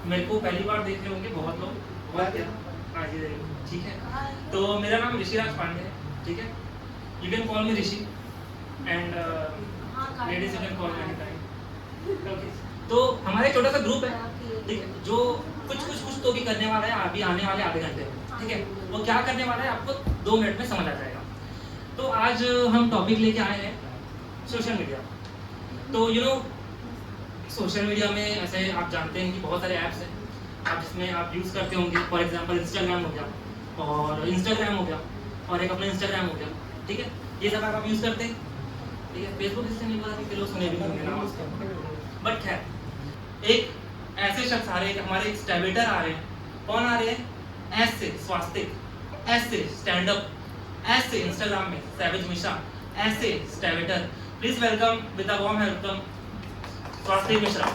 मेरे को पहली बार देख रहे होंगे बहुत लोग, बहुत क्या, हाँ जी ठीक है। तो मेरा नाम ऋषिराज पांडे है, ठीक है। You can call me Rishi and ladies you can call me any time, okay. तो हमारा एक छोटा सा ग्रुप है, ठीक है, जो कुछ तो भी करने वाला है अभी आने वाले आधे घंटे में, ठीक है। वो क्या करने वाला है आपको 2 मिनट में समझ आ जाएगा। तो आज हम टॉपिक लेके आए हैं सोशल मीडिया। तो सोशल मीडिया में ऐसे आप जानते हैं कि बहुत सारे ऐप्स हैं आप जिसमें आप यूज़ करते होंगे। फॉर एग्जांपल इंस्टाग्राम हो गया और इंस्टाग्राम हो गया और एक अपना इंस्टाग्राम हो गया, ठीक है। ये सब आप यूज़ करते हैं, ठीक है। फेसबुक इससे नहीं पता कि लोग सुने भी होंगे नाम उसका, बट खैर एक ऐसे शख्स आ रहे हैं, हमारे स्टैबिटर आ रहे हैं। कौन आ रहे हैं? एस से स्वास्तिक, एस से स्टैंड अप, एस से इंस्टाग्राम में सैविज मिश्रा, एस से स्टैबिटर। Please welcome with a warm welcome Swastik Mishra.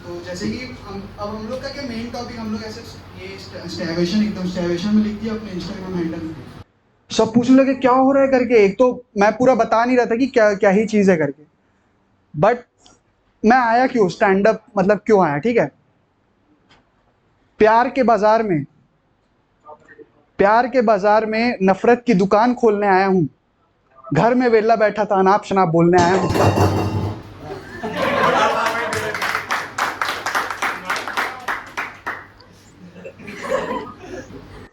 तो जैसे कि अब हम लोग का क्या मेन टॉपिक, हम लोग ऐसे ये स्टैवेशन एकदम स्टैवेशन में लिख दिया अपने इंस्टाग्राम हैंडल में। सब पूछने लगे क्या हो रहा है करके। एक तो मैं पूरा बता नहीं रहा था कि क्या क्या ही चीज़ है करके, बट मैं आया क्यों, स्टैंड अप मतलब क्यों आया, ठीक है। प्यार के बाजार में नफरत की दुकान खोलने आया हूँ। घर में वेला बैठा था अनाप शनाप बोलने आया हूँ।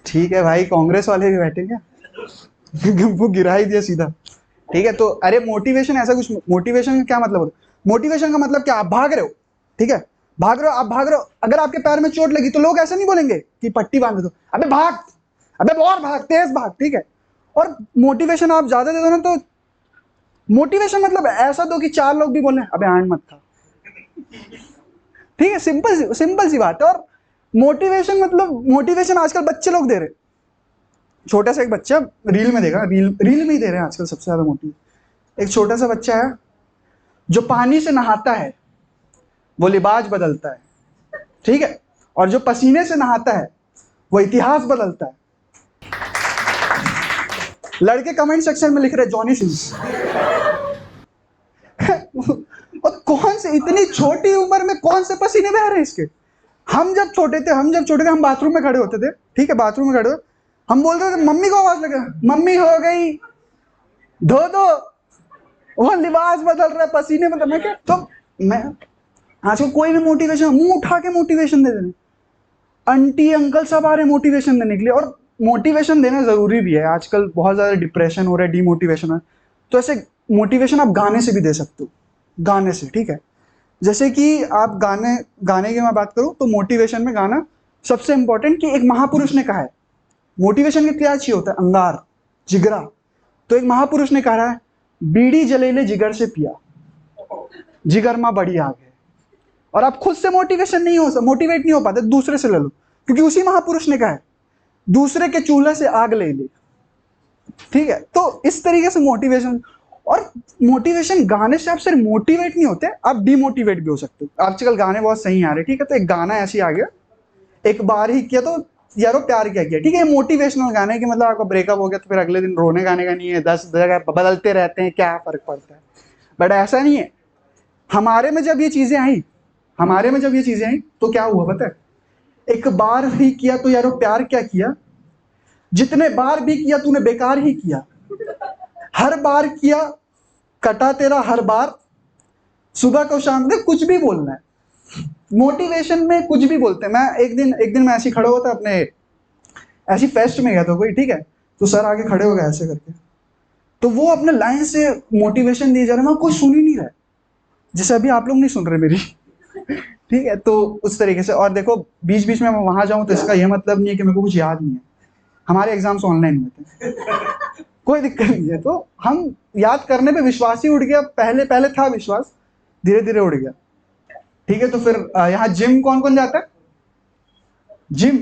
ठीक है भाई, कांग्रेस वाले भी बैठे क्या? वो गिरा ही दिया सीधा, ठीक है। तो अरे मोटिवेशन ऐसा कुछ, मोटिवेशन का क्या मतलब होता है? मोटिवेशन का मतलब क्या, आप भाग रहे हो, ठीक है, भाग रहे हो, आप भाग रहे हो, अगर आपके पैर में चोट लगी तो लोग ऐसा नहीं बोलेंगे कि पट्टी बांध दो, अबे भाग, अबे और भाग, तेज भाग, ठीक है। और मोटिवेशन आप ज्यादा दे दो ना, तो मोटिवेशन मतलब ऐसा दो कि 4 लोग भी बोले अबे आंट मत था, ठीक है। सिंपल सिंपल सी बात है। और मोटिवेशन मतलब, मोटिवेशन आजकल बच्चे लोग दे रहे, छोटा सा एक बच्चा, रील में देखा, रील में ही दे रहे हैं आजकल सबसे ज्यादा मोटिव। एक छोटा सा बच्चा है जो पानी से नहाता है वो लिबास बदलता है, ठीक है, और जो पसीने से नहाता है वो इतिहास बदलता है। लड़के कमेंट सेक्शन में लिख रहे जॉनी सिंस। और कौन से इतनी छोटी उम्र में कौन से पसीने बह रहे हैं इसके। हम जब छोटे थे, हम बाथरूम में खड़े होते थे, ठीक है, बाथरूम में खड़े हो, हम बोलते थे, मम्मी को आवाज लगे, मम्मी हो गई धो दो, वो लिबास बदल रहा है, पसीने बदल, मैं क्या, तो मैं आजकल कोई भी मोटिवेशन, मुंह उठा के मोटिवेशन दे देने, आंटी अंकल सब आ रहे हैं मोटिवेशन देने के लिए। और मोटिवेशन देना जरूरी भी है, आजकल बहुत ज्यादा डिप्रेशन हो रहा है, डीमोटिवेशन है, तो ऐसे मोटिवेशन आप गाने से भी दे सकते हो, गाने से, ठीक है। जैसे कि आप गाने गाने की मैं बात करूं तो मोटिवेशन में गाना सबसे इंपॉर्टेंट, कि एक महापुरुष ने कहा है मोटिवेशन के क्या चाहिए होता है, अंगार, जिगरा। तो एक महापुरुष ने कहा है, बीड़ी जलेले जिगर से पिया, जिगर मां बड़ी आग है। और आप खुद से मोटिवेट नहीं हो पाते, दूसरे से ले लो, क्योंकि उसी महापुरुष ने कहा है दूसरे के चूल्हे से आग ले ले, ठीक है। तो इस तरीके से मोटिवेशन, और मोटिवेशन गाने से आप सिर्फ मोटिवेट नहीं होते, आप डिमोटिवेट भी हो सकते हो। आजकल गाने बहुत सही आ रहे, ठीक है। तो एक गाना ऐसे आ गया, एक बार ही किया तो यारो प्यार क्या किया, ठीक है, मोटिवेशनल गाने है कि मतलब आपका ब्रेकअप हो गया तो फिर अगले दिन रोने गाने का नहीं है, 10 जगह बदलते रहते हैं, क्या फर्क पड़ता है। बट ऐसा नहीं है। हमारे में जब ये चीजें आई तो क्या हुआ पता है, एक बार ही किया तो यारो प्यार क्या किया, जितने बार भी किया तूने बेकार ही किया, हर बार किया कटा तेरा हर बार, सुबह को शाम में कुछ भी बोलना है। मोटिवेशन में कुछ भी बोलते हैं। मैं एक दिन मैं ऐसे खड़ा हुआ था, अपने ऐसी फेस्ट में गया था कोई, ठीक है, तो सर आगे खड़े हो गए ऐसे करके, तो वो अपने लाइन से मोटिवेशन दिए जा रहे हैं, वहां कोई सुन ही नहीं रहा है, जैसे अभी आप लोग नहीं सुन रहे मेरी। ठीक है, तो उस तरीके से। और देखो, बीच बीच में मैं वहां जाऊं तो इसका यह मतलब नहीं है कि मेरे को कुछ याद नहीं है, हमारे एग्जाम्स ऑनलाइन हुए थे। कोई दिक्कत नहीं है। तो हम याद करने पे विश्वास ही उड़ गया, पहले पहले था विश्वास, धीरे धीरे उड़ गया, ठीक है। तो फिर यहाँ जिम कौन कौन जाता है, जिम।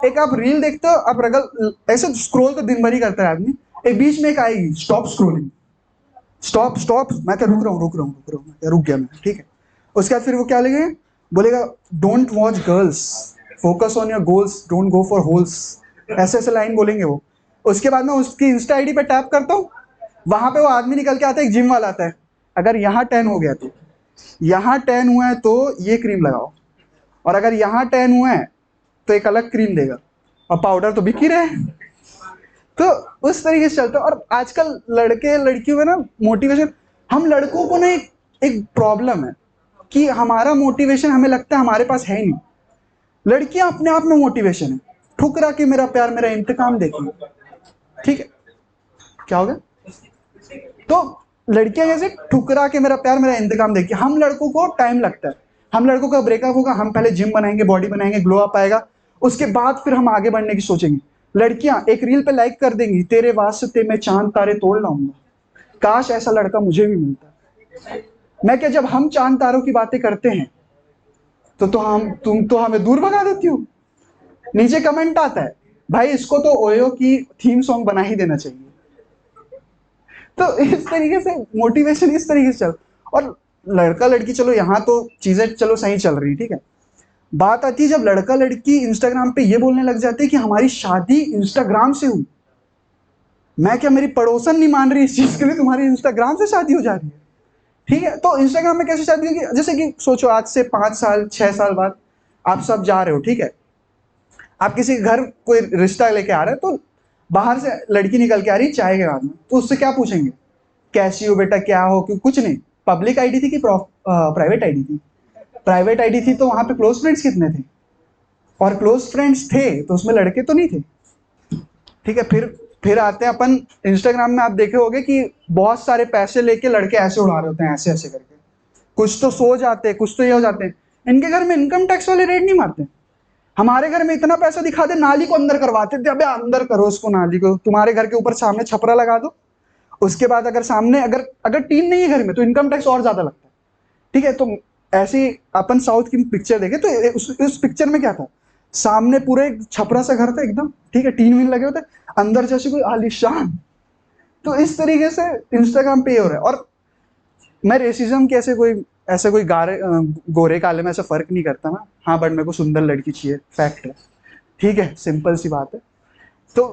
एक आप रील देखते हो, आप रगल ऐसे स्क्रॉल तो दिन भर ही करता है आदमी, एक बीच में एक आएगी स्टॉप स्क्रोलिंग, स्टॉप, मैं क्या रुक रहा हूँ, मैं क्या रुक गया मैं, ठीक है। उसके बाद फिर वो क्या लगेगा, बोलेगा don't watch girls, focus on your goals, don't go for holes, ऐसे ऐसे लाइन बोलेंगे वो। उसके बाद मैं उसकी इंस्टा आईडी पे टैप करता हूँ, वहां पे वो आदमी निकल के आता है, एक जिम वाला आता है, अगर यहाँ टैन हो गया तो यहाँ टैन हुआ है तो ये क्रीम लगाओ, और अगर यहाँ टैन हुआ है तो एक अलग क्रीम देगा, और पाउडर तो बिक ही रहे हैं। तो उस तरीके से चलता है। और आजकल लड़के लड़कियों में ना मोटिवेशन, हम लड़कों को ना एक प्रॉब्लम है कि हमारा मोटिवेशन हमें लगता है हमारे पास है ही नहीं। लड़कियां अपने आप में मोटिवेशन है, ठुकरा के मेरा प्यार मेरा इंतकाम देखी, ठीक है, क्या हो गया? तो लड़कियां कैसे ठुकरा के मेरा प्यार मेरा इंतकाम देखिए। हम लड़कों को टाइम लगता है, हम लड़कों का ब्रेकअप होगा, हम पहले जिम बनाएंगे, बॉडी बनाएंगे, ग्लो अप आएगा, उसके बाद फिर हम आगे बढ़ने की सोचेंगे। लड़कियां एक रील पे लाइक कर देंगी, तेरे वास्ते मैं चांद तारे तोड़ लाऊंगा, काश ऐसा लड़का मुझे भी मिलता। मैं क्या, जब हम चांद तारों की बातें करते हैं तुम तो हमें दूर भगा देती हो। नीचे कमेंट आता है, भाई इसको तो ओयो की थीम सॉन्ग बना ही देना चाहिए। तो इस तरीके से मोटिवेशन इस तरीके से चल। और लड़का लड़की, चलो यहाँ तो चीजें चलो सही चल रही, ठीक है। बात आती है जब लड़का लड़की इंस्टाग्राम पे ये बोलने लग जाते हैं कि हमारी शादी इंस्टाग्राम से हुई। मैं क्या, मेरी पड़ोसन नहीं मान रही इस चीज के लिए, तुम्हारी इंस्टाग्राम से शादी हो जा रही है, ठीक है। तो इंस्टाग्राम में कैसे शादी होगी? जैसे कि सोचो आज से 5 साल 6 साल बाद आप सब जा रहे हो, ठीक है, आप किसी के घर कोई रिश्ता लेके आ रहे हैं, तो बाहर से लड़की निकल के आ रही चाय के बाद में, तो उससे क्या पूछेंगे, कैसी हो बेटा, क्या हो, क्यों? कुछ नहीं। पब्लिक आईडी थी कि प्राइवेट आईडी थी? प्राइवेट आईडी थी, तो वहां पे क्लोज फ्रेंड्स कितने थे? और क्लोज फ्रेंड्स थे तो उसमें लड़के तो नहीं थे, ठीक है। फिर आते हैं अपन इंस्टाग्राम में, आप देखे होंगे कि बहुत सारे पैसे लेके लड़के ऐसे उड़ा रहे होते हैं, ऐसे ऐसे करके, कुछ तो सो जाते हैं, कुछ तो ये हो जाते हैं। इनके घर में इनकम टैक्स वाले रेड नहीं मारते। हमारे घर में इतना पैसा दिखा दे, नाली को अंदर करवाते थे, अबे अंदर करो उसको, नाली को, तुम्हारे घर के ऊपर सामने छपरा लगा दो, उसके बाद अगर सामने अगर अगर टीन नहीं है घर में तो इनकम टैक्स और ज्यादा लगता है, ठीक है। तो ऐसे अपन साउथ की पिक्चर देखे तो उस पिक्चर में क्या था, सामने पूरे छपरा सा घर था एकदम, ठीक है, टीन वीन लगे होते, अंदर जैसे कोई आलीशान। तो इस तरीके से इंस्टाग्राम पे ये हो रहा है। और मैं रेसिज्म के ऐसे कोई गोरे काले में ऐसा फर्क नहीं करता ना, हाँ, बट मेरे को सुंदर लड़की चाहिए, फैक्ट है, ठीक है, सिंपल सी बात है। तो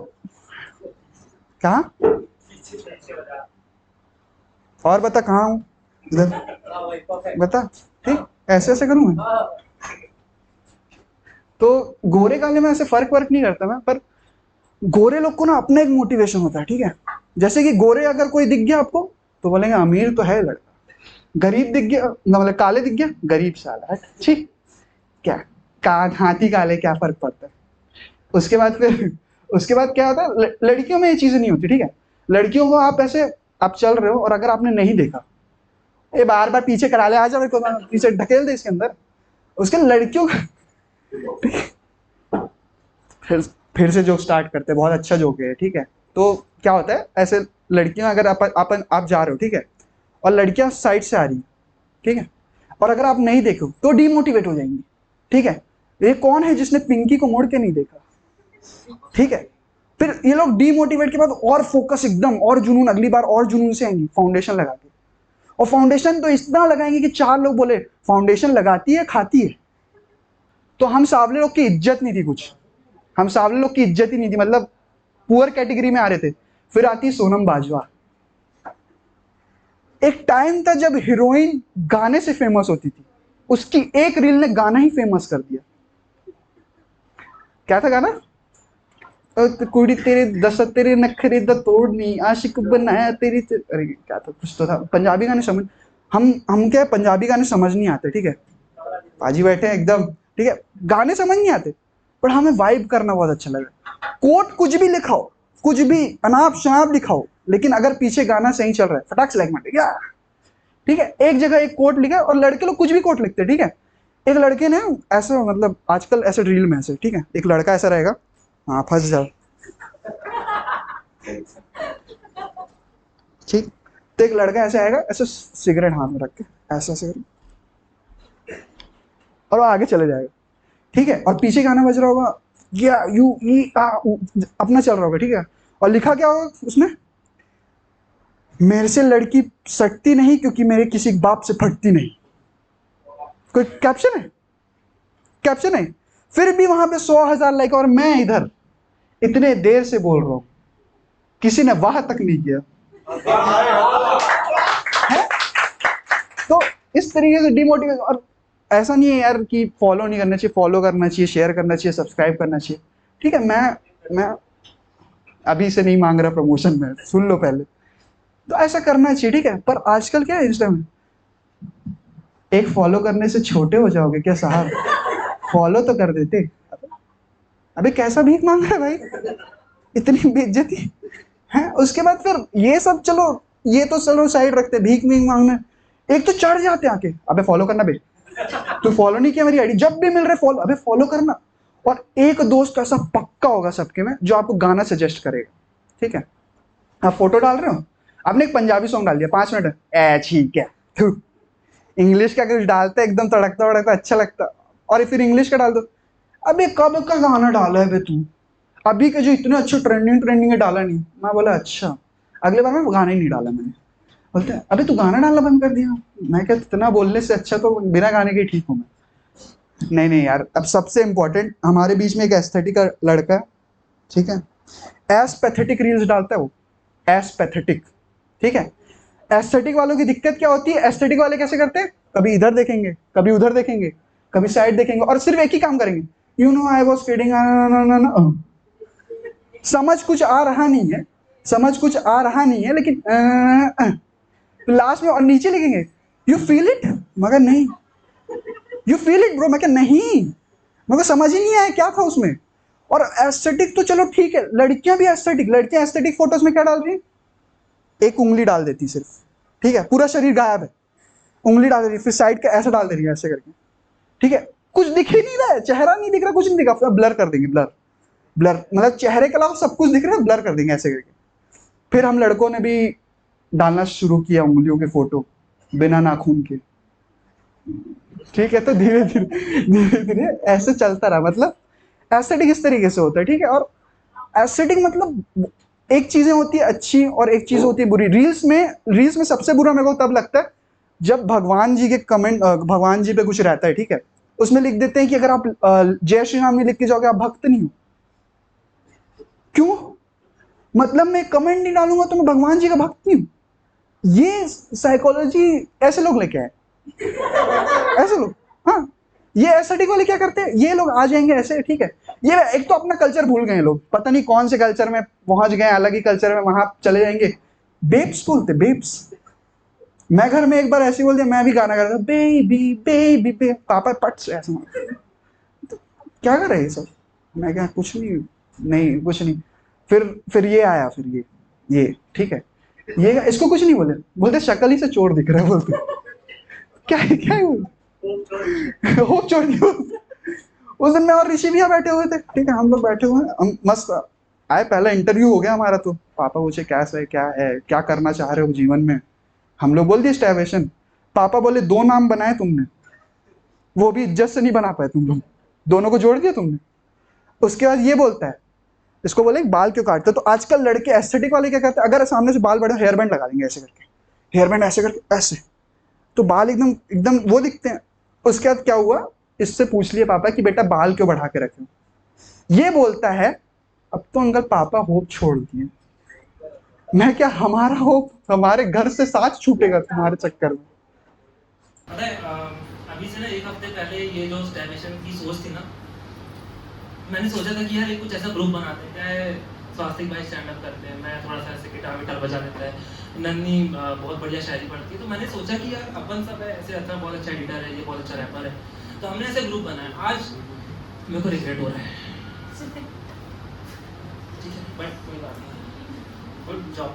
कहाँ, और बता कहाँ हूँ, इधर बता, ठीक, ऐसे ऐसे करूँ मैं? तो गोरे काले में ऐसे फर्क वर्क नहीं करता मैं, पर गोरे लोग को ना अपना एक मोटिवेशन होता है, ठीक है। जैसे कि गोरे अगर कोई दिख गया आपको तो बोलेंगे अमीर तो है लड़का, गरीब दिख गया, मतलब काले दिख गया, गरीब साला, ठीक, क्या हाथी काले क्या फर्क पड़ता है। उसके बाद क्या होता है, लड़कियों में ये चीजें नहीं होती, ठीक है। लड़कियों को आप ऐसे, आप चल रहे हो और अगर आपने नहीं देखा, ये बार बार पीछे करा ले, आ जाओ मेरे को, पीछे ढकेल दे इसके अंदर, उसके लड़कियों का फिर से जोक स्टार्ट करते हैं, बहुत अच्छा जोक है, ठीक है। तो क्या होता है, ऐसे लड़कियां अगर आप जा रहे हो, ठीक है, और लड़कियां साइड से आ रही, ठीक है, और अगर आप नहीं देखो तो डीमोटिवेट हो जाएंगी, ठीक है। ये कौन है जिसने पिंकी को मोड़ के नहीं देखा, ठीक है। फिर ये लोग डीमोटिवेट के बाद और फोकस एकदम, और जुनून, अगली बार और जुनून से आएंगी फाउंडेशन लगा के, और फाउंडेशन तो इतना लगाएंगे कि 4 लोग बोले फाउंडेशन लगाती है खाती है। तो हम सांवले लोग की इज्जत नहीं थी कुछ, हम सांवले लोग की इज्जत ही नहीं थी, मतलब पुअर कैटेगरी में आ रहे थे। फिर आती सोनम बाजवा। एक टाइम था जब हीरोइन गाने से फेमस होती थी, उसकी एक रील ने गाना ही फेमस कर दिया। क्या था गाना? कुड़ी तेरे दस तेरे नखरे दा तोड़नी, आशिक बनाया तेरी अरे क्या था, कुछ तो था। पंजाबी गाने समझ, हम क्या, पंजाबी गाने समझ नहीं आते, ठीक है, पाजी बैठे हैं एकदम, ठीक है, गाने समझ नहीं आते, पर हमें वाइब करना बहुत अच्छा लगा। कोट कुछ भी लिखाओ, कुछ भी अनाप शनाप लिखाओ, लेकिन अगर पीछे गाना सही चल रहा है, फटाक से लाइक मार दिया, ठीक है। एक जगह एक कोट लिखा, और लड़के लोग कुछ भी कोट लिखते हैं, ठीक है। एक लड़के ने ऐसे, मतलब आजकल ऐसे रील में ऐसे, ठीक है, एक लड़का ऐसा रहेगा, हाँ फंस जाओ, ठीक। तो एक लड़का ऐसे आएगा, ऐसे सिगरेट हाथ में रख के ऐसा सिगरेट, और वो आगे चले जाएगा, ठीक है, और पीछे गाना बज रहा होगा, या यू ई आ अपना चल रहा होगा, ठीक है, और लिखा क्या होगा उसमें, मेरे से लड़की सटती नहीं क्योंकि मेरे किसी बाप से फटती नहीं। कोई कैप्शन है, कैप्शन है। फिर भी वहां पे 100,000 लाइक, और मैं इधर इतने देर से बोल रहा हूं, किसी ने वाह तक नहीं किया। है? तो इस तरीके से डिमोटिवेट, और ऐसा नहीं है यार कि फॉलो नहीं करना चाहिए, फॉलो करना चाहिए, शेयर करना चाहिए, सब्सक्राइब करना चाहिए, ठीक है। मैं अभी से नहीं मांग रहा प्रमोशन में, सुन लो पहले। तो ऐसा करना चाहिए, ठीक है। पर आजकल क्या है इंस्टा में, एक फॉलो करने से छोटे हो जाओगे क्या साहब? फॉलो तो कर देते। अबे कैसा भीख मांग रहा है भाई, इतनी बेइज्जती है। उसके बाद फिर ये सब, चलो ये तो चलो साइड रखते, भीख वीख मांगना। एक तो चढ़ जाते आके, अबे फॉलो करना बे, तू फॉलो नहीं किया मेरी आईडी, जब भी मिल रहे फॉलो, अबे फॉलो करना। और एक दोस्त ऐसा पक्का होगा सबके में जो आपको गाना सजेस्ट करेगा, ठीक है। आप फोटो डाल रहे हो, आपने एक पंजाबी सॉन्ग डाल दिया, 5 मिनट ए ठीक है, इंग्लिश का कुछ डालते एकदम तड़कता भड़कता अच्छा लगता, और फिर इंग्लिश का डाल दो। अबे कब का गाना डाला है बे तू, अभी के जो इतने अच्छे ट्रेंडिंग है डाला नहीं। मैं बोला अच्छा, अगले बार मैं गाना ही नहीं डाला मैंने। बोलते हैं अबे तू गाना डालना बंद कर दिया। मैं क्या, इतना बोलने से अच्छा तो बिना गाने के ही ठीक हूँ मैं। नहीं यार, अब सबसे इंपॉर्टेंट, हमारे बीच में एक एस्थेटिक का लड़का है, ठीक है, एस पैथेटिक रील्स डालता है वो, एस पैथेटिक, ठीक है। एस्थेटिक वालों की दिक्कत क्या होती है, एस्थेटिक वाले कैसे करते हैं, कभी इधर देखेंगे, कभी उधर देखेंगे, कभी साइड देखेंगे, और सिर्फ एक ही काम करेंगे, you know I was feeding. समझ कुछ आ रहा नहीं है, समझ कुछ आ रहा नहीं है, लेकिन लास्ट में और नीचे लिखेंगे यू फील इट, मगर नहीं, यू फील इट ब्रो, मैं क्या नहीं, मगर समझ ही नहीं आया क्या था उसमें। और एस्थेटिक तो चलो ठीक है, लड़कियां भी एस्थेटिक, लड़कियां एस्थेटिक फोटोज में क्या डाल रही, एक उंगली डाल देती सिर्फ, ठीक है, पूरा शरीर गायब है, उंगली डाल रही है, फिर साइड का ऐसा डाल दे रही है ऐसे करके, ठीक है, कुछ दिख ही नहीं रहा है, चेहरा नहीं दिख रहा, कुछ नहीं दिख रहा, ब्लर कर देंगे, ब्लर ब्लर मतलब चेहरे के अलावा सब कुछ दिख रहा है, ब्लर कर देंगे ऐसे करके। फिर हम लड़कों ने भी डालना शुरू किया उंगलियों के फोटो बिना नाखून के, ठीक है। तो धीरे धीरे ऐसे चलता रहा, मतलब एस्थेटिक इस तरीके से होता है, ठीक है। और एस्थेटिक मतलब एक चीजें होती है अच्छी और एक चीज होती है बुरी। रील्स में सबसे बुरा मेरे को तब लगता है जब भगवान जी के कमेंट, भगवान जी पे कुछ रहता है, ठीक है, उसमें लिख देते हैं कि अगर आप जय श्री राम नहीं लिख के जाओगे आप भक्त नहीं हो। क्यों? मतलब मैं कमेंट नहीं डालूंगा तो मैं भगवान जी का भक्त नहीं हूं। ये साइकोलॉजी ऐसे लोग लेके आए, ऐसे लोग, हाँ। ये एस्थेटिक वाले क्या करते हैं, ये लोग आ जाएंगे ऐसे, ठीक है, ये एक तो अपना कल्चर भूल गए लोग, पता नहीं कौन से कल्चर में पहुंच गए, अलग ही कल्चर में, वहां चले जाएंगे, बेब्स बोलते, बेब्स। मैं घर में एक बार ऐसे बोल दिया, मैं भी गाना गा रहा था, बेबी बेबी बे, पापा पट से ऐसा, तो क्या कर रहे हैं ये सब, मैं क्या, कुछ नहीं, नहीं कुछ नहीं। फिर ये आया, फिर ये ठीक है, ये इसको कुछ नहीं बोले, बोलते शक्ल ही से चोर दिख रहा है, बोलते क्या है, क्या है बोलते, होप छोड़ दी बोलते। उस दिन मैं और ऋषि भैया बैठे हुए थे, ठीक है, हम लोग बैठे हुए हैं, हम मस्त आए, पहला इंटरव्यू हो गया हमारा। तो पापा पूछे कैसा है, क्या करना चाह रहे हो जीवन में, हम लोग बोल दिए स्टैवेशन। पापा बोले 2 नाम बनाए तुमने, वो भी इज्जत से नहीं बना पाए तुम लोग, दोनों को जोड़ दिया तुमने। उसके बाद ये बोलता है, इसको बोले बाल क्यों काटते। तो आजकल लड़के एस्थेटिक वाले क्या करते हैं, अगर सामने से बाल बड़े, हेयर बैंड लगा देंगे ऐसे करके, हेयर बैंड ऐसे करके ऐसे, तो बाल एकदम एकदम वो दिखते हैं। उसके बाद क्या हुआ, इससे पूछ लिया पापा कि बेटा बाल क्यों बढ़ा के रखे, ये बोलता है अब तो अंकल पापा होप छोड़ दिए। मैं क्या, हमारा होप, हमारे घर से साथ छूटेगा तुम्हारे चक्कर में। पता है अभी से ना 1 हफ्ते पहले ये जो स्टैग्नेशन की सोच थी ना, मैंने सोचा था कि यार कुछ ऐसा ग्रुप बनाते हैं, क्या है, स्वास्तिक भाई स्टैंड अप करते हैं, मैं थोड़ा सा ऐसे गिटार विटार बजा लेता है, नन्नी बहुत बढ़िया शायरी पढ़ती है, तो मैंने सोचा कि यार अपन सब है ऐसे, अच्छा बहुत अच्छा एडिटर है, ये बहुत अच्छा रैपर है, तो हमने ऐसे ग्रुप बनाया। आज मेरे को रिग्रेट हो रहा है, ठीक है, बट कोई बात नहीं, good job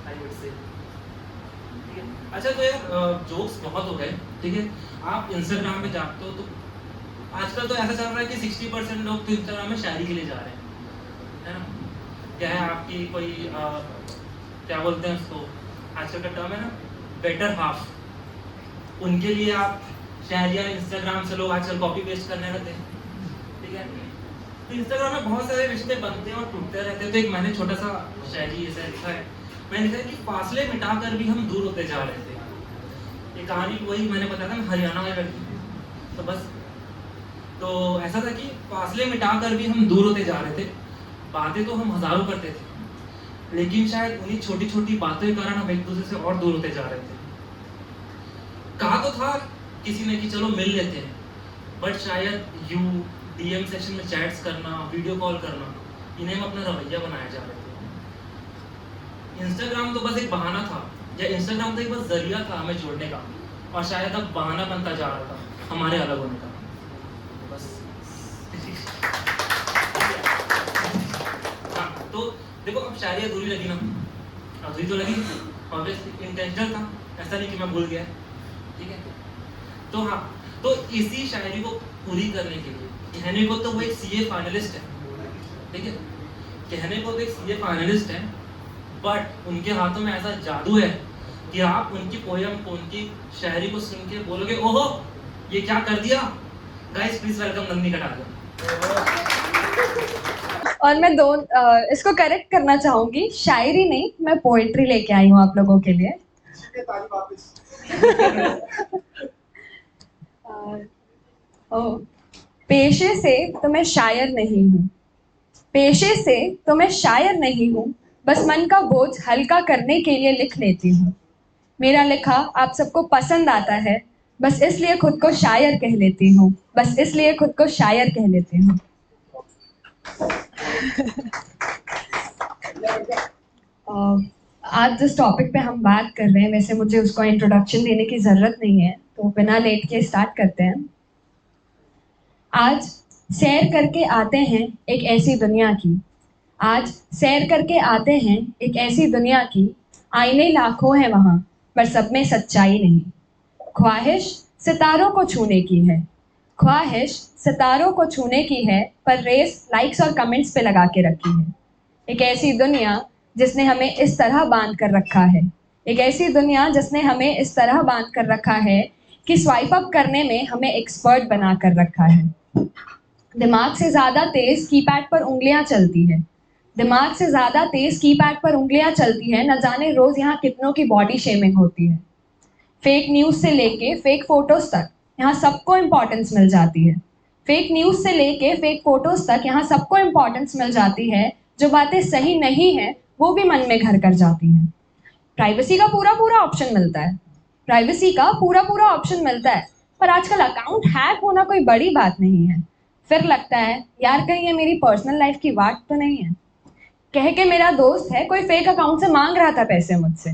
I would say. ठीक है, अच्छा तो यार जोक्स बहुत हो गए, ठीक है। आप इंस्टाग्राम पे जाते हो तो आजकल तो ऐसा चल रहा है कि 60% लोग तो इंस्टाग्राम में शायरी के लिए जा रहे हैं, है ना। क्या है आपकी कोई क्या बोलते हैं उसको, आजकल का टर्म है ना, बेटर हाफ, उनके लिए आप शायरियाँ इंस्टाग्राम से लोग आजकल कॉपी पेस्ट करने रहते हैं, ठीक है। तो इंस्टाग्राम में बहुत सारे रिश्ते बनते हैं और टूटते रहते हैं। तो एक मैंने छोटा सा शायरी ऐसा लिखा है, मैंने लिखा है कि फासले मिटाकर भी हम दूर होते जा रहे थे। ये कहानी वही मैंने बताया था, हरियाणा में लड़की, तो बस तो ऐसा था कि फासले मिटाकर भी हम दूर होते जा रहे थे, बातें तो हम हजारों करते थे, लेकिन शायद उन्हीं छोटी छोटी बातों के कारण हम एक दूसरे से और दूर होते जा रहे थे। कहा तो था किसी ने कि चलो मिल लेते हैं, बट शायद डीएम सेक्शन में चैट्स करना, वीडियो कॉल करना, इन्हें हम अपना रवैया बनाया जा रहे थे। इंस्टाग्राम तो बस एक बहाना था, या इंस्टाग्राम तो एक बस जरिया था हमें जोड़ने का, और शायद अब बहाना बनता जा रहा था हमारे अलग होने का। बस हाँ, तो देखो अब शायरी अधूरी लगी ना, अधूरी तो लगी, ऑब्वियसली इंटेंशनल था, ऐसा नहीं कि मैं भूल गया, ठीक है। तो हाँ, तो इसी शायरी को पूरी करने के लिए, कहने को तो वो एक सीए फाइनलिस्ट है, ठीक है, कहने को तो एक सीए फाइनलिस्ट है, बट उनके हाथों में ऐसा जादू है कि आप उनकी पोयम को, उनकी शायरी को सुन के बोलोगे ओहो ये क्या कर दिया। Guys please welcome Nandini Kataria. और मैं इसको करेक्ट करना चाहूंगी, शायरी नहीं, मैं पोएट्री लेके आई हूँ आप लोगों के लिए। पेशे से तो मैं शायर नहीं हूँ, पेशे से तो मैं शायर नहीं हूँ, बस मन का बोझ हल्का करने के लिए लिख लेती हूँ। मेरा लिखा आप सबको पसंद आता है, बस इसलिए खुद को शायर कह लेती हूँ, बस इसलिए खुद को शायर कह लेती हूँ। आज जिस टॉपिक पे हम बात कर रहे हैं, वैसे मुझे उसको इंट्रोडक्शन देने की ज़रूरत नहीं है, तो बिना लेट के स्टार्ट करते हैं। आज सैर करके आते हैं एक ऐसी दुनिया की, आज सैर करके आते हैं एक ऐसी दुनिया की, आईने लाखों हैं वहाँ पर सब में सच्चाई नहीं। ख्वाहिश सितारों को छूने की है, ख्वाहिश सितारों को छूने की है, पर रेस लाइक्स और कमेंट्स पे लगा के रखी है। एक ऐसी दुनिया जिसने हमें इस तरह बांध कर रखा है, एक ऐसी दुनिया जिसने हमें इस तरह बांध कर रखा है कि स्वाइप अप करने में हमें एक्सपर्ट बना कर रखा है। दिमाग से ज़्यादा तेज़ कीपैड पर उंगलियां चलती है, दिमाग से ज़्यादा तेज़ कीपैड पर उंगलियां चलती है, न जाने रोज़ यहाँ कितनों की बॉडी शेमिंग होती है। फेक न्यूज़ से लेके फेक फोटोज़ तक यहाँ सबको इम्पोर्टेंस मिल जाती है, फेक न्यूज़ से लेके फेक फोटोज़ तक यहाँ सबको इम्पोर्टेंस मिल जाती है। जो बातें सही नहीं है वो भी मन में घर कर जाती हैं। प्राइवेसी का पूरा पूरा ऑप्शन मिलता है, प्राइवेसी का पूरा पूरा ऑप्शन मिलता है, पर आजकल अकाउंट हैक होना कोई बड़ी बात नहीं है। फिर लगता है यार कहीं ये मेरी पर्सनल लाइफ की बात तो नहीं है। कह के मेरा दोस्त है कोई फेक अकाउंट से मांग रहा था पैसे मुझसे,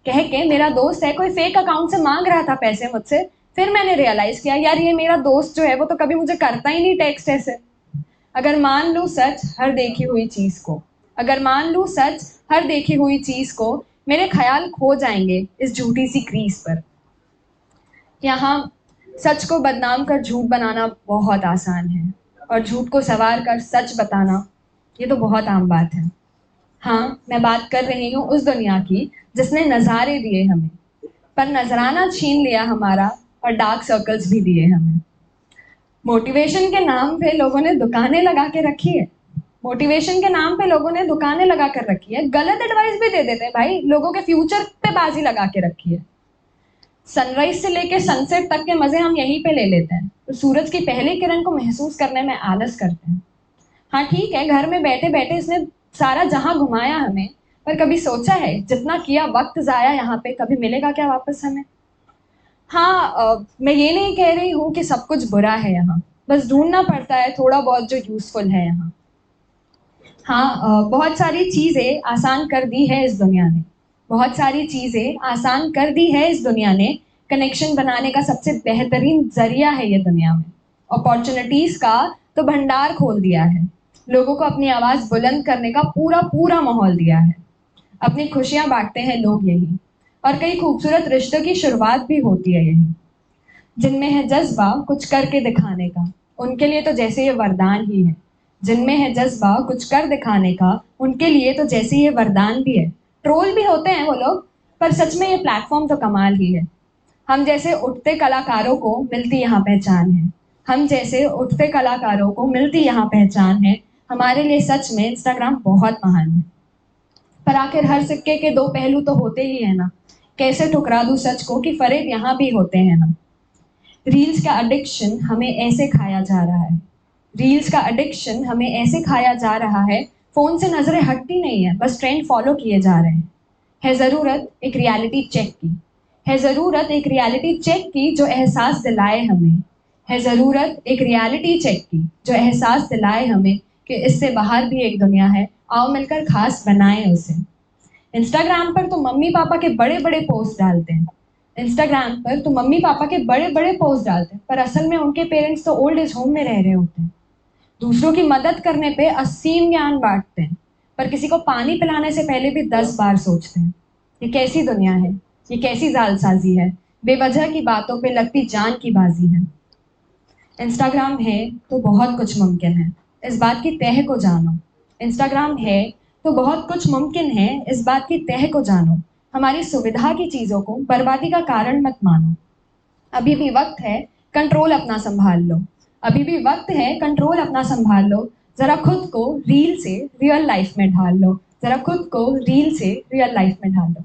कह के मेरा दोस्त है कोई फेक अकाउंट से मांग रहा था पैसे मुझसे। फिर मैंने रियलाइज किया यार ये मेरा दोस्त जो है वो तो कभी मुझे करता ही नहीं टेक्स्ट ऐसे। अगर मान लूँ सच हर देखी हुई चीज़ को, अगर मान लूँ सच हर देखी हुई चीज़ को, मेरे ख्याल खो जाएंगे इस झूठी सी क्रीज पर। यहाँ सच को बदनाम कर झूठ बनाना बहुत आसान है, और झूठ को संवार कर सच बताना ये तो बहुत आम बात है। हाँ, मैं बात कर रही हूँ उस दुनिया की जिसने नज़ारे दिए हमें, पर नजराना छीन लिया हमारा, और डार्क सर्कल्स भी दिए हमें। मोटिवेशन के नाम पे लोगों ने दुकानें लगा के रखी है, मोटिवेशन के नाम पे लोगों ने दुकानें लगा कर रखी है। गलत एडवाइस भी दे देते हैं भाई, लोगों के फ्यूचर पे बाजी लगा के रखी है। सनराइज से लेके सनसेट तक के मजे हम यहीं पे ले लेते हैं, तो सूरज की पहली किरण को महसूस करने में आलस करते हैं। हाँ ठीक है, घर में बैठे बैठे इसने सारा जहां घुमाया हमें, पर कभी सोचा है जितना किया वक्त जाया यहाँ पे, कभी मिलेगा क्या वापस हमें? हाँ, मैं ये नहीं कह रही हूँ कि सब कुछ बुरा है यहाँ, बस ढूंढना पड़ता है थोड़ा बहुत जो यूजफुल है यहाँ। हाँ, बहुत सारी चीज़ें आसान कर दी है इस दुनिया ने, बहुत सारी चीज़ें आसान कर दी है इस दुनिया ने। कनेक्शन बनाने का सबसे बेहतरीन जरिया है ये दुनिया में, अपॉर्चुनिटीज़ का तो भंडार खोल दिया है, लोगों को अपनी आवाज़ बुलंद करने का पूरा पूरा माहौल दिया है। अपनी खुशियाँ बांटते हैं लोग यही, और कई खूबसूरत रिश्तों की शुरुआत भी होती है यही। जिनमें है जज्बा कुछ करके दिखाने का, उनके लिए तो जैसे ये वरदान ही है। जिनमें है जज्बा कुछ कर दिखाने का, उनके लिए तो जैसे ये वरदान भी है। ट्रोल भी होते हैं वो लोग, पर सच में ये प्लेटफॉर्म तो कमाल ही है। हम जैसे उठते कलाकारों को मिलती यहाँ पहचान है, हम जैसे उठते कलाकारों को मिलती यहाँ पहचान है। हमारे लिए सच में इंस्टाग्राम बहुत महान है, पर आखिर हर सिक्के के दो पहलू तो होते ही है ना। कैसे ठुकरा दूं सच को कि फरेब यहाँ भी होते हैं ना। रील्स का एडिक्शन हमें ऐसे खाया जा रहा है, रील्स का एडिक्शन हमें ऐसे खाया जा रहा है, फ़ोन से नज़रें हटती नहीं है, बस ट्रेंड फॉलो किए जा रहे हैं। है ज़रूरत एक रियलिटी चेक की, है ज़रूरत एक रियलिटी चेक की जो एहसास दिलाए हमें, है ज़रूरत एक रियलिटी चेक की जो एहसास दिलाए हमें कि इससे बाहर भी एक दुनिया है, आओ मिलकर खास बनाएं उसे। इंस्टाग्राम पर तो मम्मी पापा के बड़े बड़े पोस्ट डालते हैं, इंस्टाग्राम पर तो मम्मी पापा के बड़े बड़े पोस्ट डालते हैं, पर असल में उनके पेरेंट्स तो ओल्ड एज होम में रह रहे होते हैं। दूसरों की मदद करने पे असीम ज्ञान बांटते हैं, पर किसी को पानी पिलाने से पहले भी 10 बार सोचते हैं। ये कैसी दुनिया है, ये कैसी जालसाजी है, बेवजह की बातों पे लगती जान की बाजी है। इंस्टाग्राम है तो बहुत कुछ मुमकिन है, इस बात की तह को जानो। इंस्टाग्राम है तो बहुत कुछ मुमकिन है, इस बात की तह को जानो। हमारी सुविधा की चीज़ों को बर्बादी का कारण मत मानो। अभी भी वक्त है, कंट्रोल अपना संभाल लो। अभी भी वक्त है, कंट्रोल अपना संभाल लो। ज़रा खुद को रील से रियल लाइफ में ढाल लो। ज़रा खुद को रील से रियल लाइफ में ढाल लो।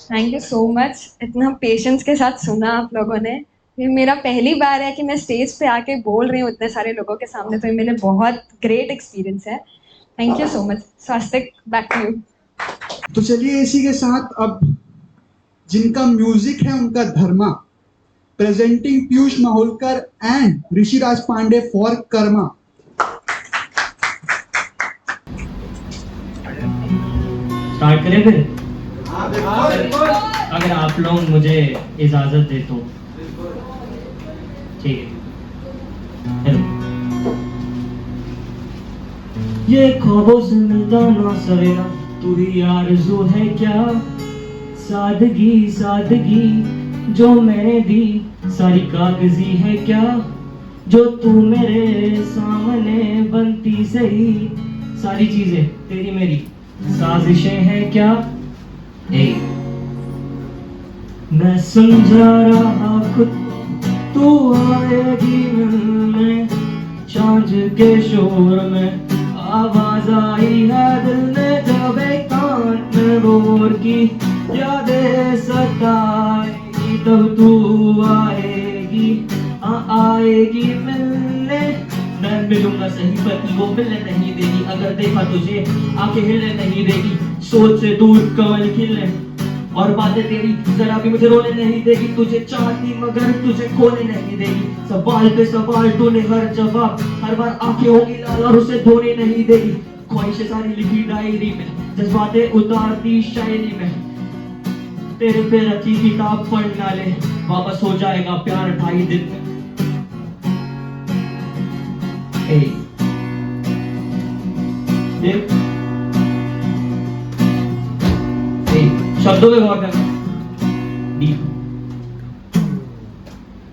थैंक यू सो मच, इतना पेशेंस के साथ सुना आप लोगों ने। ये मेरा पहली बार है कि मैं स्टेज पे आके बोल रही हूँ इतने सारे लोगों के सामने, तो ये मेरे बहुत ग्रेट एक्सपीरियंस है। Thank you so much. Swastik, back to you. तो चलिए इसी के साथ अब जिनका म्यूजिक है उनका Dharma, presenting Piyush Mahulkar and Rishiraj Pandey for Karma. Start करें फिर? अगर आप लोग मुझे इजाजत दे तो ठीक है। हेलो। ये ख्वाबों से मिलता ना सवेरा, तू ही आरज़ू है क्या? सादगी सादगी जो मैंने दी, सारी कागजी है क्या? जो तू मेरे सामने बनती सही, सारी चीजें तेरी मेरी साजिशें हैं क्या? मैं समझा रहा खुद तू आएगी मिलने, चांद के शोर में आवाज आई है दिल में, जब एक कान में बोर की यादें सताएगी, तब तू आएगी आएगी मिलने। मैं मिलूंगा सही पर वो मिलने नहीं देगी, अगर देखा तुझे आंखें हिलने नहीं देगी, सोच से दूर कमल खिलने, और बातें तेरी जरा भी मुझे रोने नहीं देगी, तुझे चाहती मगर तुझे खोने नहीं देगी, सवाल पे सवाल तूने हर जवाब, हर बार आंखें होगी लाल और उसे धोने नहीं देगी, ख्वाहिशें सारी लिखी डायरी में, जज्बातें उतारती शायरी में, तेरे पे रखी किताब पढ़ ना ले, वापस हो जाएगा प्यार 2.5 दिन में। शब्दों पे गौर करना।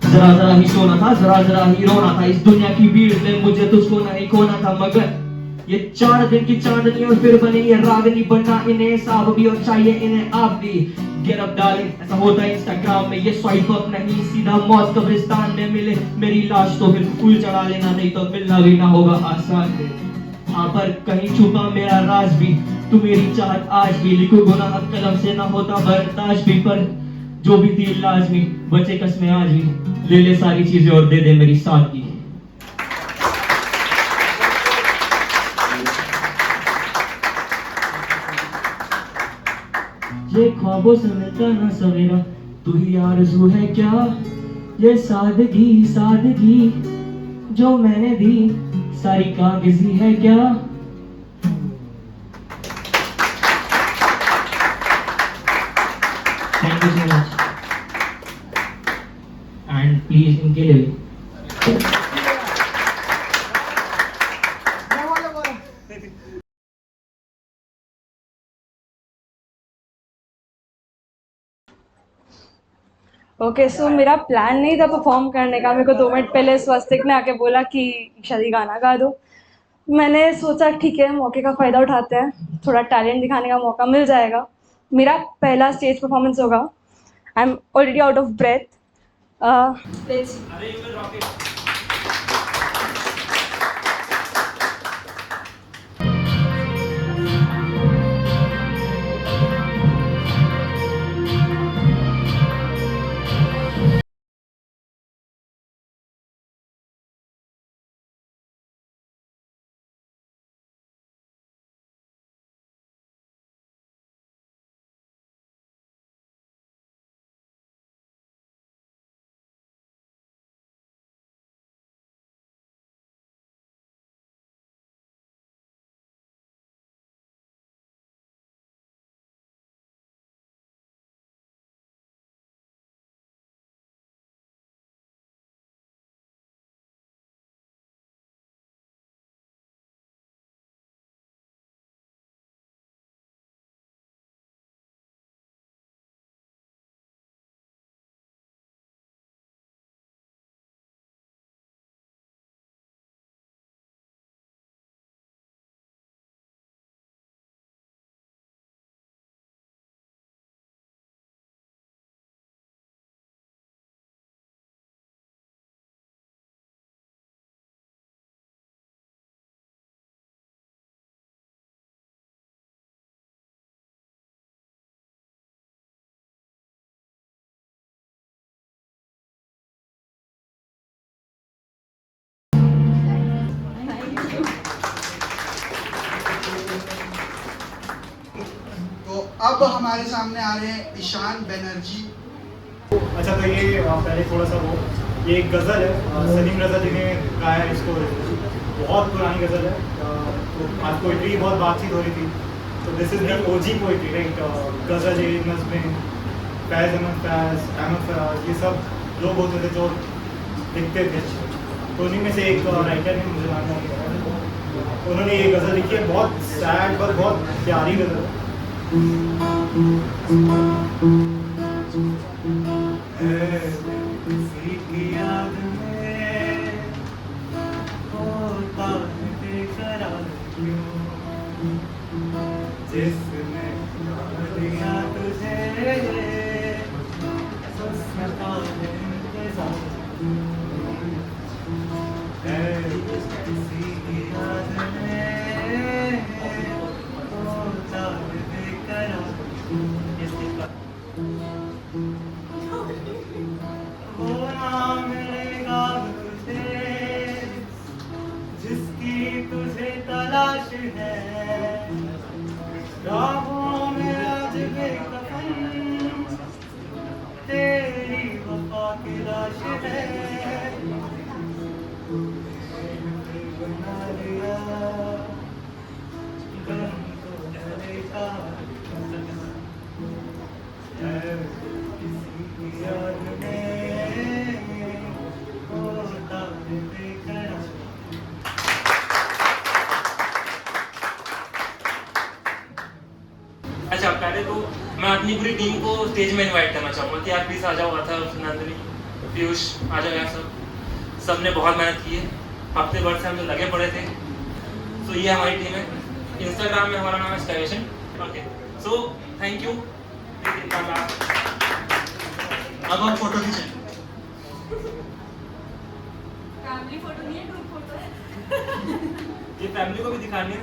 जरा जरा ही सोना था, जरा जरा ही रोना था, इस दुनिया की भीड़ में मुझे तुझको नहीं खोना था, मगर ये 4 दिन की चांदनी और फिर बनी ये रागनी, बनना इन्हें साब भी और चाहिए इन्हें आप भी। गेट अप डार्लिंग, ऐसा होता है इंस्टाग्राम में, ये स्वाइप अप नहीं सीधा मौत कब्रिस्तान में मिले मेरी लाश तो फिर फूल चढ़ा लेना, नहीं तो मिलना भी ना होगा आसान। हाँ पर कहीं छुपा मेरा राज भी, तू मेरी चाहत आज भी, लिखो गुनाह कलम से ना होता बर्दाश्त भी, पर जो भी थी लाजमी बचे कसमें आज भी, ले ले सारी चीजें और दे दे मेरी सादगी। ये ख्वाबों से मिलता ना सवेरा, तू ही आरज़ू है क्या? ये सादगी सादगी जो मैंने दी, सारी कागजी है क्या? Thank you so much and please इनके लिए ओके सो मेरा प्लान नहीं था परफॉर्म करने का। मेरे को 2 मिनट पहले स्वस्तिक ने आके बोला कि शादी गाना गा दो। मैंने सोचा ठीक है, मौके का फ़ायदा उठाते हैं, थोड़ा टैलेंट दिखाने का मौका मिल जाएगा। मेरा पहला स्टेज परफॉर्मेंस होगा। I am already out of breath. Let's अरे यू विल रॉक इट। अब हमारे सामने आ रहे हैं ईशान बनर्जी। अच्छा, तो ये पहले थोड़ा सा वो, ये एक गज़ल है, सलीम रज़ा जी ने गाया है इसको। बहुत पुरानी गज़ल है। तो आज पोइट्री की बहुत बातचीत हो रही थी, तो this is the OG poetry, right. Ghazal, नज़्में, फैज़ अहमद फैज़, अहमद फराज, ये सब लोग होते थे जो लिखते थे। तो उन्हीं में से एक राइटर ने, मुझे नाम नहीं पता, उन्होंने ये गज़ल लिखी है। बहुत सैड पर बहुत प्यारी गज़ल है। किसी की याद में होता है बेकरार क्यों, जिसने दिया तुझे उसका इंतजार है। किसी की याद में होता है बेकरार होना मिलेगा तुझे जिसकी तुझे तलाश है। राहों में आज बेकफन तेरी वफा की लाश है। बना लिया गम तो चलेगा किसी की याद में होता है बेकरार। अच्छा, पहले तो मैं अपनी पूरी टीम को स्टेज में इनवाइट करना चाहूँगा कि आप प्लीज़ आ जाओ। आता नंदिनी, पीयूष, आ जाओ यार। सब ने बहुत मेहनत की है, हफ्ते भर से हम जो लगे पड़े थे। सो ये हमारी टीम है। इंस्टाग्राम में हमारा नाम है स्टाइवेशन। Okay, so thank you. अब आप फोटो खींचें। फैमिली फोटो नहीं है, ग्रुप फोटो है। ये फैमिली को भी दिखानी है।